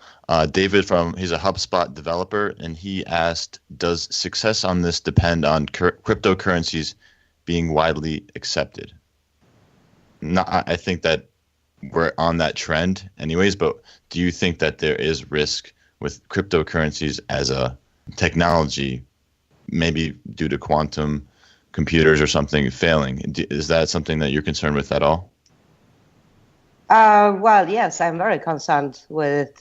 David he's a HubSpot developer, and he asked, does success on this depend on cryptocurrencies being widely accepted? I think that we're on that trend anyways, but do you think that there is risk with cryptocurrencies as a technology, maybe due to quantum computers or something failing? Is that something that you're concerned with at all? Well, yes, I'm very concerned with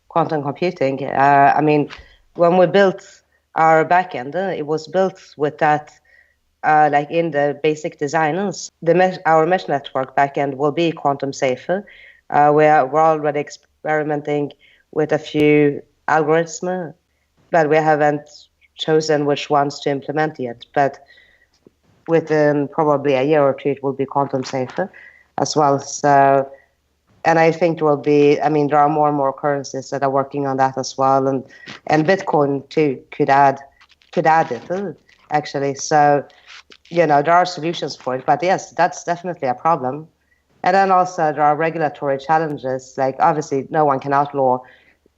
quantum computing. When we built our backend, it was built with that, like in the basic designs. Our mesh network backend will be quantum safe. We're already experimenting with a few algorithms, but we haven't chosen which ones to implement yet. But within probably a year or two, it will be quantum safe as well. So, and I think there will be, there are more and more currencies that are working on that as well. And Bitcoin too could add it, actually. So, there are solutions for it. But yes, that's definitely a problem. And then also there are regulatory challenges. Like obviously no one can outlaw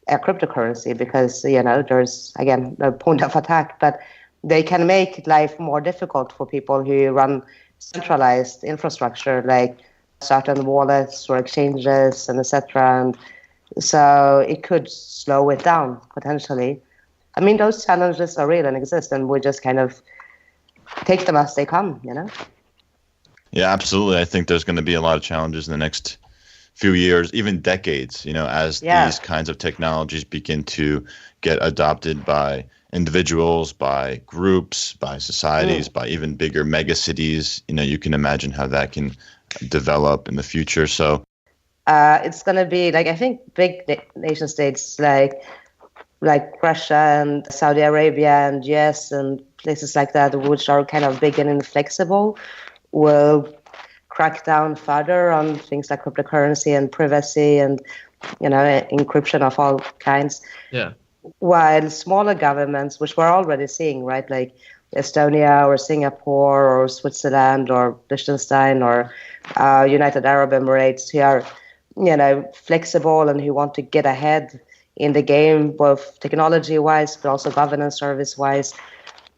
a cryptocurrency because, there's, again, no point of attack. But they can make life more difficult for people who run centralized infrastructure, like certain wallets or exchanges and etc. And so it could slow it down potentially. Those challenges are real and exist, and we just kind of take them as they come, Yeah, absolutely. I think there's going to be a lot of challenges in the next few years, even decades, as these kinds of technologies begin to get adopted by individuals, by groups, by societies, by even bigger mega cities. You can imagine how that can develop in the future. So it's going to be I think big nation states like Russia and Saudi Arabia and US and places like that, which are kind of big and inflexible, will crack down further on things like cryptocurrency and privacy and encryption of all kinds. Yeah. While smaller governments, which we're already seeing, right, like Estonia or Singapore or Switzerland or Liechtenstein or United Arab Emirates, who are flexible and who want to get ahead in the game, both technology-wise but also governance service-wise,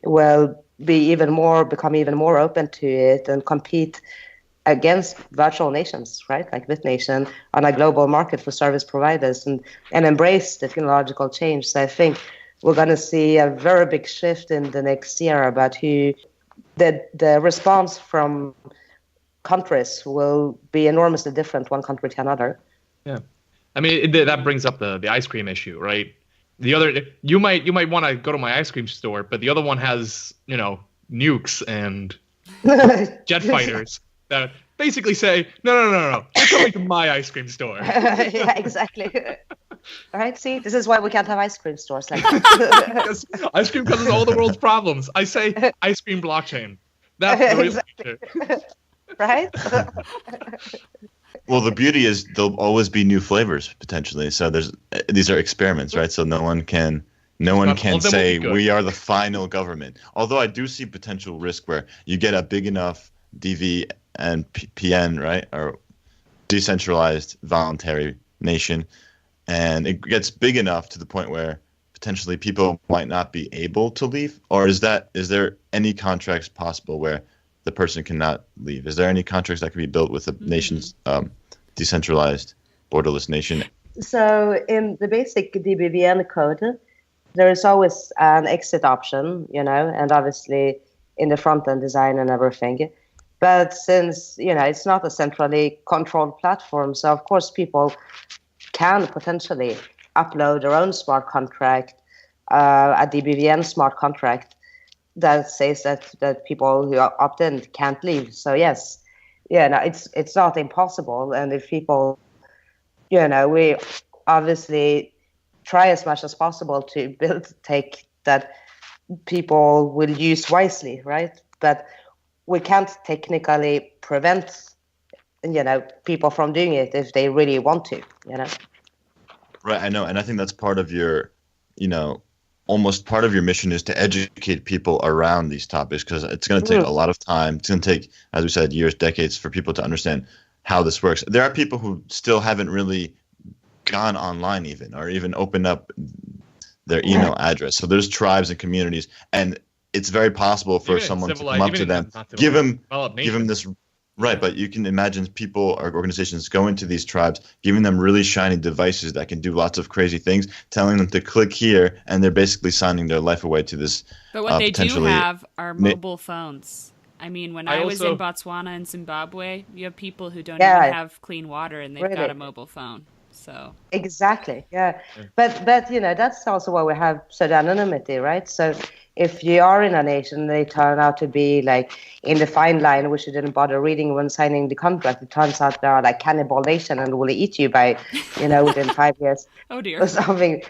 will become even more open to it and compete against virtual nations, right, like Bitnation, on a global market for service providers and embrace the technological change. So I think we're going to see a very big shift in the next year about who the response from countries will be enormously different one country to another. Yeah. That brings up the ice cream issue, right? The other, you might want to go to my ice cream store, but the other one has, nukes and jet fighters that basically say, no, you're coming to my ice cream store. Yeah, exactly. All right, see, this is why we can't have ice cream stores like that. Because ice cream causes all the world's problems. I say ice cream blockchain. That's the real picture. Right? Well, the beauty is there'll always be new flavors potentially. So these are experiments, right? So no one can say we are the final government. Although I do see potential risk where you get a big enough DV and PN, right, or decentralized voluntary nation, and it gets big enough to the point where potentially people might not be able to leave? Or is there any contracts possible where the person cannot leave? Is there any contracts that can be built with the nation's decentralized borderless nation? So in the basic DBVN code, there is always an exit option, and obviously in the front-end design and everything. But since, it's not a centrally controlled platform, so of course people can potentially upload their own smart contract, a DBVN smart contract that says that people who opt in can't leave. So yes, it's not impossible. And if people, we obviously try as much as possible to build tech that people will use wisely, right? But we can't technically prevent, people from doing it if they really want to, Right, I know. And I think that's part of your, almost part of your mission is to educate people around these topics, because it's going to take a lot of time. It's going to take, as we said, years, decades for people to understand how this works. There are people who still haven't really gone online or even opened up their email address. So there's tribes and communities, and it's very possible for someone to come up to them, give them this. Right, but you can imagine people or organizations going to these tribes, giving them really shiny devices that can do lots of crazy things, telling them to click here, and they're basically signing their life away to this. But what they do have are mobile phones. I mean, when I was in Botswana and Zimbabwe, you have people who don't even have clean water, and they've got a mobile phone. So exactly, yeah. But that's also why we have pseudonymity, right? So if you are in a nation, they turn out to be like in the fine line, which you didn't bother reading when signing the contract. It turns out they are like cannibal nation and will eat you by, within 5 years. Oh dear. Or something,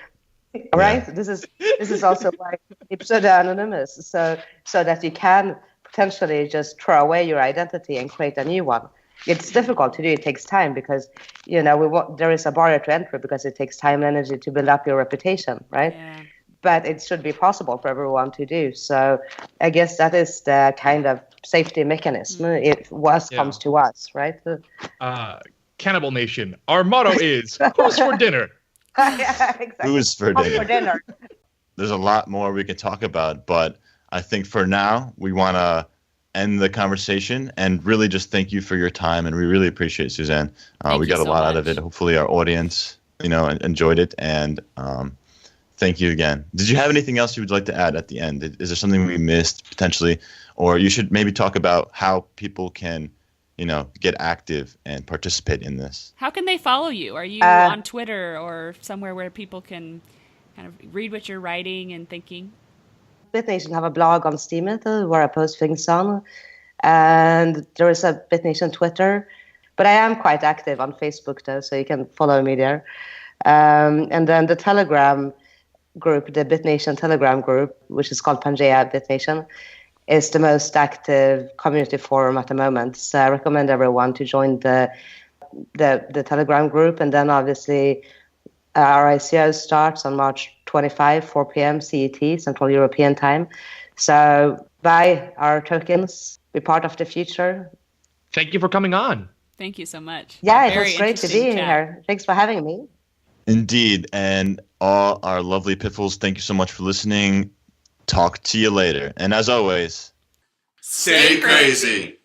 right? This is also why it's pseudonymous, so that you can potentially just throw away your identity and create a new one. It's difficult to do. It takes time because, there is a barrier to entry because it takes time and energy to build up your reputation, right? Yeah. But it should be possible for everyone to do. So I guess that is the kind of safety mechanism if worst comes to us, right? Cannibal Nation. Our motto is, who's for dinner? Yeah, exactly. Who's for dinner? For dinner. There's a lot more we could talk about, but I think for now we want to end the conversation and really just thank you for your time, and we really appreciate it, Susanne. We got a lot out of it. Hopefully our audience enjoyed it, and thank you again. Did you have anything else you would like to add at the end? Is there something we missed potentially, or you should maybe talk about how people can get active and participate in this? How can they follow you? Are you on Twitter or somewhere where people can kind of read what you're writing and thinking? Bitnation have a blog on Steemit where I post things on, and there is a Bitnation Twitter, but I am quite active on Facebook though, so you can follow me there. And then the Telegram group, the Bitnation Telegram group, which is called Pangea Bitnation, is the most active community forum at the moment. So I recommend everyone to join the Telegram group, and then obviously our ICO starts on March 25, 4 p.m. CET, Central European Time. So buy our tokens, be part of the future. Thank you for coming on. Thank you so much. Yeah, it was great to be here. Thanks for having me. Indeed. And all our lovely Piffles, thank you so much for listening. Talk to you later. And as always, stay crazy.